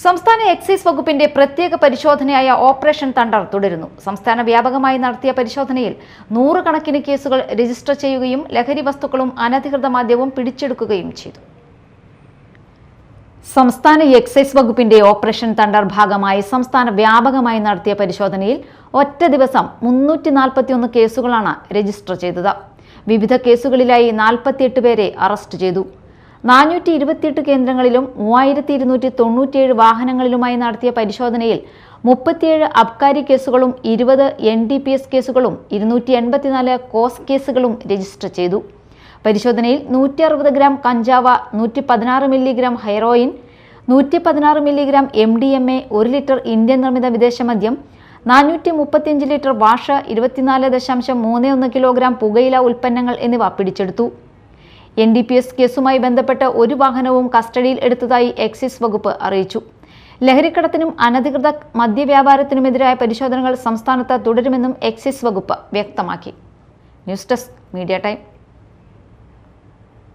സംസ്ഥാന എക്സൈസ് വകുപ്പിന്റെ പ്രത്യേക പരിശോധനയായ ഓപ്പറേഷൻ തണ്ടർ തുടരുന്നു. സംസ്ഥാന വ്യാപകമായി നടത്തിയ പരിശോധനയിൽ 100 കണക്കിന് കേസുകൾ രജിസ്റ്റർ ചെയ്യുകയും ലഹരി വസ്തുക്കളും അനധികൃത മദ്യവും പിടിച്ചെടുക്കുകയും ചെയ്തു. സംസ്ഥാന എക്സൈസ് വകുപ്പിന്റെ ഓപ്പറേഷൻ തണ്ടർ ഭാഗമായി സംസ്ഥാന വ്യാപകമായി നടത്തിയ പരിശോധനയിൽ ഒറ്റ ദിവസം 341 കേസുകളാണ് രജിസ്റ്റർ ചെയ്തത്. വിവിധ കേസുകളിലായി 48 പേരെ അറസ്റ്റ് ചെയ്തു. 428 കേന്ദ്രങ്ങളിലും 3297 വാഹനങ്ങളിലുമായി നടത്തിയ പരിശോധനയിൽ 37 അബ്കാരി കേസുകളും 20 NDPS കേസുകളും 284 കോസ് കേസുകളും രജിസ്റ്റർ ചെയ്തു. പരിശോധനയിൽ 160 ഗ്രാം കഞ്ചാവ്, 116 milligram heroin, 116 milligram MDMA, 1 litre Indian നിർമ്മിത വിദേശ മദ്യം, 435 ലിറ്റർ വാഷ്, 24.31 കിലോഗ്രാം പുകയില ഉൽപ്പന്നങ്ങൾ എന്നിവ പിടിച്ചെടുത്തു. NDPS കേസുമായി ബന്ധപ്പെട്ട് ഒരു വാഹനവും കസ്റ്റഡിയിൽ എടുത്തതായി എക്സൈസ് വകുപ്പ് അറിയിച്ചു. ലഹരിക്കടത്തിനും അനധികൃത മദ്യവ്യാപാരത്തിനുമെതിരായ പരിശോധനകൾ സംസ്ഥാനത്ത് തുടരുമെന്നും എക്സൈസ് വകുപ്പ് വ്യക്തമാക്കി. News desk, media time.